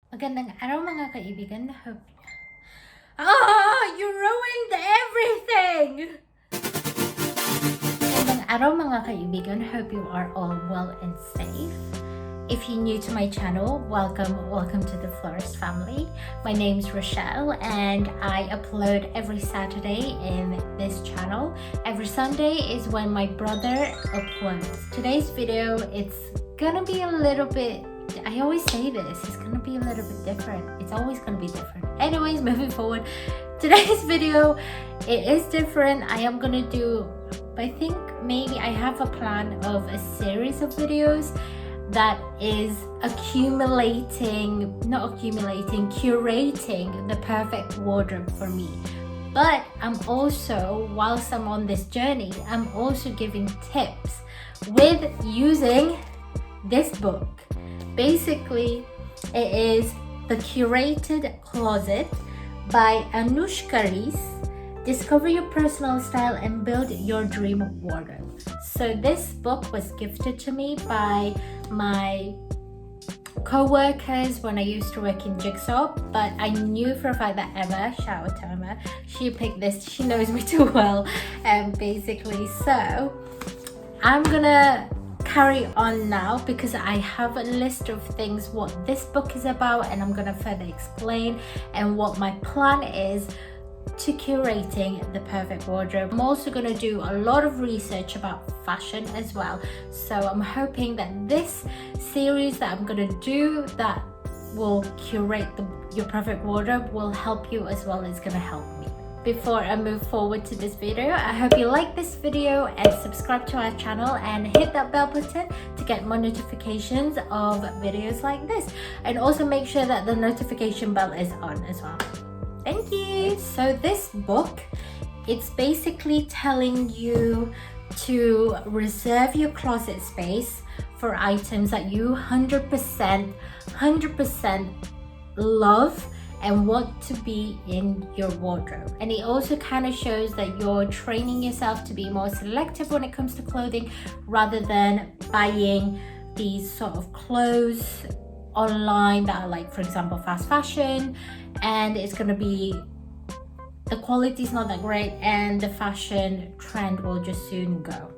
Magandang araw mga kaibigan. You ruined everything! Magandang araw mga kaibigan. Hope you are all well and safe. If you're new to my channel, welcome to the Florist family. My name is Rochelle and I upload every Saturday in this channel. Every Sunday is when my brother uploads. Today's video, it's gonna be a little bit, I always say this, it's gonna be a little bit different. It's always gonna be different. Anyways, moving forward, today's video, it is different. I am gonna do, I think maybe I have a plan of a series of videos that is curating the perfect wardrobe for me. But I'm also, whilst I'm on this journey, I'm also giving tips with using this book. Basically, it is The Curated Closet by Anushka Rees. Discover your personal style and build your dream wardrobe. So this book was gifted to me by my co-workers when I used to work in Jigsaw, but I knew for a fact that Emma, shout out to Emma, she picked this. She knows me too well, basically. So I'm gonna carry on now because I have a list of things what this book is about, and I'm gonna further explain and what my plan is to curating the perfect wardrobe. I'm also going to do a lot of research about fashion as well, so I'm hoping that this series that I'm going to do that will curate your perfect wardrobe will help you as well as going to help me. Before I move forward to this video, I hope you like this video and subscribe to our channel and hit that bell button to get more notifications of videos like this, and also make sure that the notification bell is on as well. Thank you. So this book, it's basically telling you to reserve your closet space for items that you 100% love and want to be in your wardrobe. And it also kind of shows that you're training yourself to be more selective when it comes to clothing, rather than buying these sort of clothes online that are like, for example, fast fashion, and it's gonna be, the quality is not that great and the fashion trend will just soon go,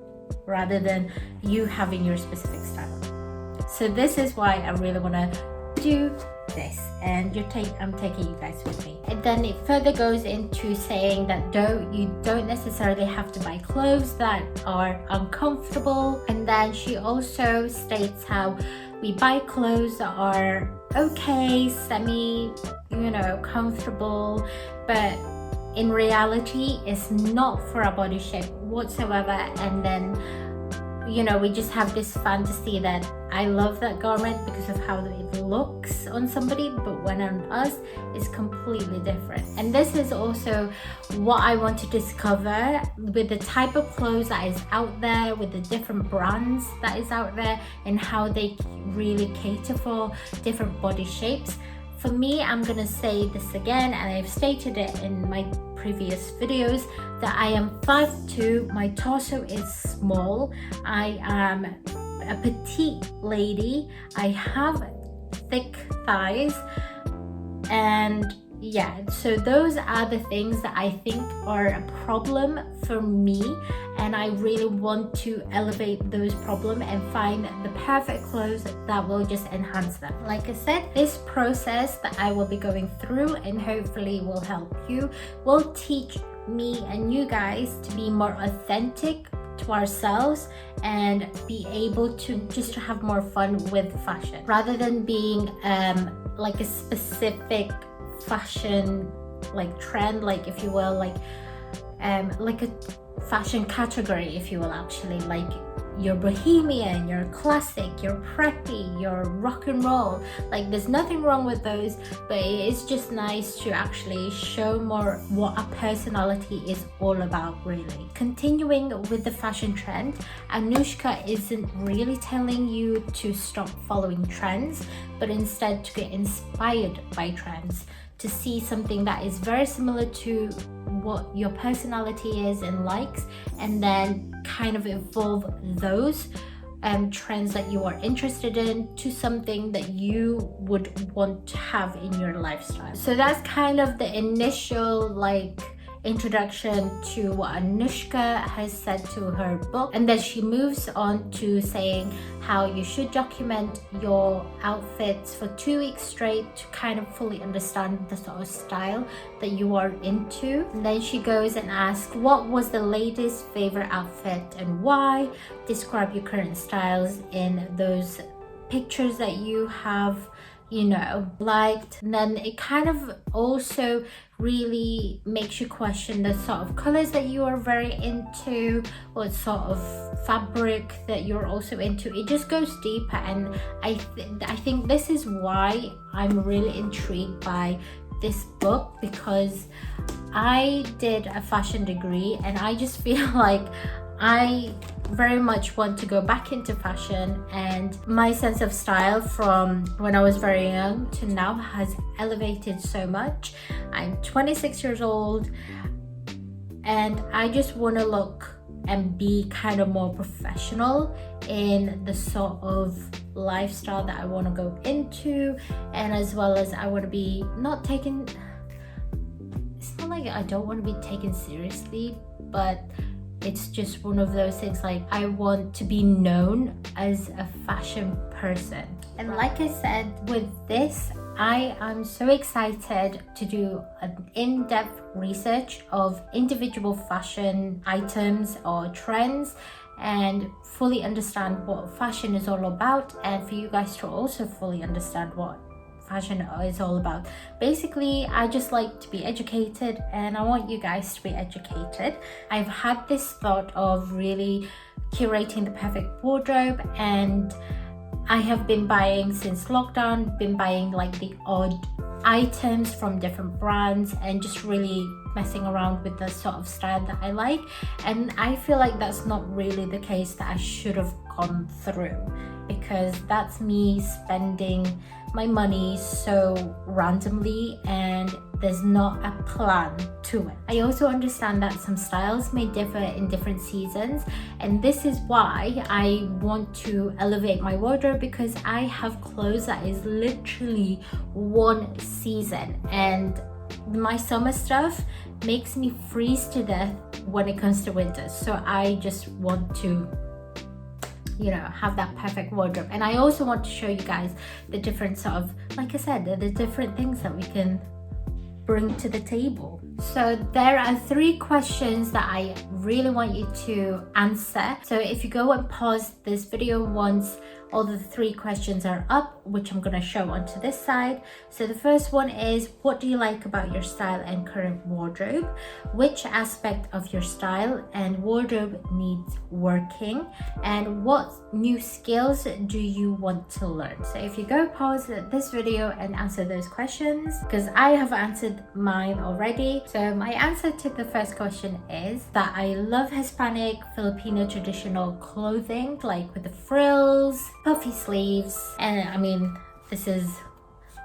rather than you having your specific style. So this is why I really want to do this, and I'm taking you guys with me. And then it further goes into saying that you don't necessarily have to buy clothes that are uncomfortable. And then she also states how we buy clothes that are okay, semi, comfortable, but in reality it's not for our body shape whatsoever. And then we just have this fantasy that I love that garment because of how it looks on somebody, but when on us it's completely different. And this is also what I want to discover with the type of clothes that is out there, with the different brands that is out there, and how they really cater for different body shapes. For me, I'm gonna say this again, and I've stated it in my previous videos, that I am 5'2", my torso is small, I am a petite lady, I have thick thighs, and yeah, so those are the things that I think are a problem for me, and I really want to elevate those problems and find the perfect clothes that will just enhance them. Like I said, this process that I will be going through and hopefully will help you, will teach me and you guys to be more authentic to ourselves and be able to just have more fun with fashion, rather than being like a specific fashion trend, if you will, like a fashion category, if you will, actually, like you're bohemian, you're classic, you're preppy, you're rock and roll. Like, there's nothing wrong with those, but it's just nice to actually show more what a personality is all about, really. Continuing with the fashion trend, Anushka isn't really telling you to stop following trends, but instead to get inspired by trends, to see something that is very similar to what your personality is and likes, and then kind of evolve those trends that you are interested in to something that you would want to have in your lifestyle. So that's kind of the initial introduction to what Anushka has said to her book, and then she moves on to saying how you should document your outfits for 2 weeks straight to kind of fully understand the sort of style that you are into. And then she goes and asks, what was the latest favorite outfit and why? Describe your current styles in those pictures that you have liked. And then it kind of also really makes you question the sort of colors that you are very into, or sort of fabric that you're also into. It just goes deeper, and I think this is why I'm really intrigued by this book, because I did a fashion degree and I just feel like I very much want to go back into fashion, and my sense of style from when I was very young to now has elevated so much. I'm 26 years old and I just want to look and be kind of more professional in the sort of lifestyle that I want to go into, and as well as I want to be not taken, it's not like I don't want to be taken seriously, but it's just one of those things, like I want to be known as a fashion person. And like I said, with this, I am so excited to do an in-depth research of individual fashion items or trends and fully understand what fashion is all about, and for you guys to also fully understand what fashion is all about. Basically, I just like to be educated and I want you guys to be educated. I've had this thought of really curating the perfect wardrobe, and I have been buying since lockdown, been buying like the odd items from different brands and just really messing around with the sort of style that I like. And I feel like that's not really the case that I should have gone through, because that's me spending my money so randomly and there's not a plan to it. I also understand that some styles may differ in different seasons, and this is why I want to elevate my wardrobe, because I have clothes that is literally one season, and my summer stuff makes me freeze to death when it comes to winter. So I just want to have that perfect wardrobe. And I also want to show you guys the different sort of, like I said, the different things that we can bring to the table. So there are 3 questions that I really want you to answer. So if you go and pause this video once all the 3 questions are up, which I'm going to show onto this side. So the first one is, what do you like about your style and current wardrobe? Which aspect of your style and wardrobe needs working? And what new skills do you want to learn? So if you go pause this video and answer those questions, because I have answered mine already. So my answer to the first question is that I love Hispanic Filipino traditional clothing, like with the frills, puffy sleeves, and I mean, this is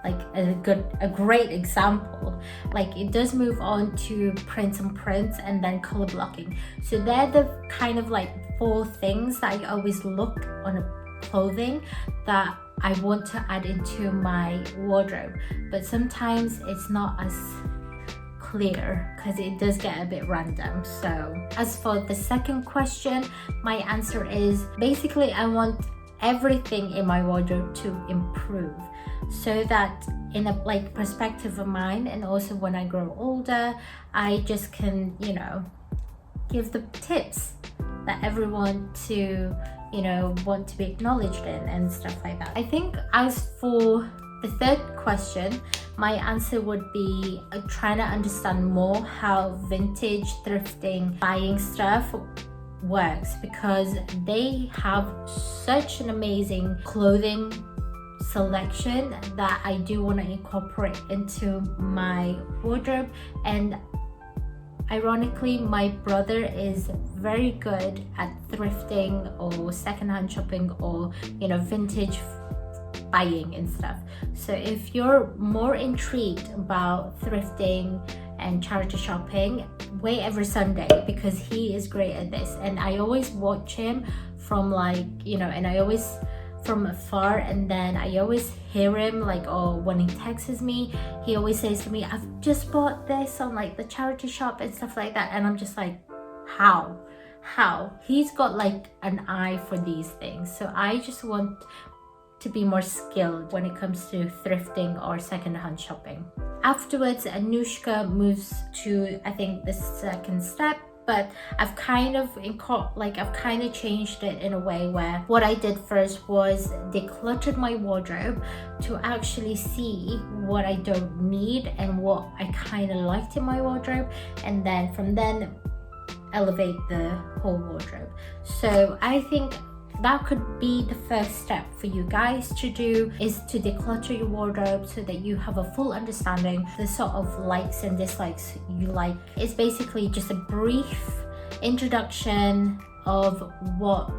like a great example. Like it does move on to prints and then color blocking. So they're the kind of like 4 things that I always look on a clothing that I want to add into my wardrobe, but sometimes it's not as clear because it does get a bit random. So as for the second question, my answer is basically I want everything in my wardrobe to improve, so that in a like perspective of mine, and also when I grow older, I just can give the tips that everyone to want to be acknowledged in and stuff like that. I think as for the third question, my answer would be trying to understand more how vintage thrifting buying stuff works, because they have such an amazing clothing selection that I do want to incorporate into my wardrobe. And ironically, my brother is very good at thrifting or secondhand shopping or vintage buying and stuff. So if you're more intrigued about thrifting and charity shopping way every Sunday, because he is great at this, and I always watch him from like, you know, and I always from afar, and then I always hear him like, oh, when he texts me, he always says to me, I've just bought this on like the charity shop and stuff like that, and I'm just like, how he's got like an eye for these things. So I just want to be more skilled when it comes to thrifting or secondhand shopping. Afterwards, Anushka moves to, I think, the second step, but I've kind of changed it in a way where what I did first was decluttered my wardrobe to actually see what I don't need and what I kind of liked in my wardrobe, and then from then elevate the whole wardrobe. So I think that could be the first step for you guys to do, is to declutter your wardrobe so that you have a full understanding the sort of likes and dislikes you like. It's basically just a brief introduction of what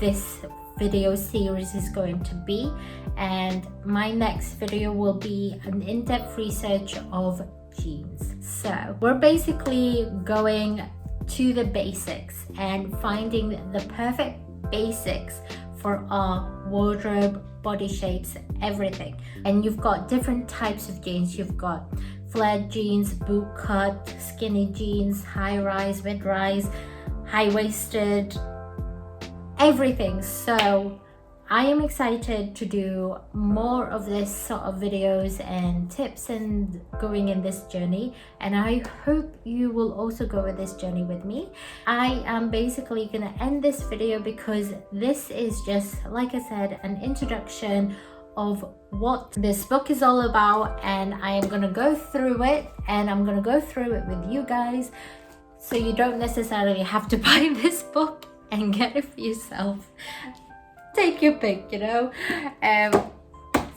this video series is going to be, and my next video will be an in-depth research of jeans. So we're basically going to the basics and finding the perfect basics for our wardrobe, body shapes, everything. And you've got different types of jeans. You've got flared jeans, boot cut, skinny jeans, high rise, mid rise, high waisted, everything. So I am excited to do more of this sort of videos and tips and going in this journey, and I hope you will also go with this journey with me. I am basically gonna end this video because this is just, like I said, an introduction of what this book is all about, and I am gonna go through it, and I'm gonna go through it with you guys, so you don't necessarily have to buy this book and get it for yourself. Take your pick, you know.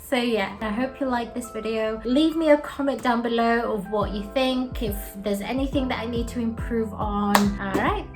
So yeah, I hope you like this video. Leave me a comment down below of what you think, if there's anything that I need to improve on. All right,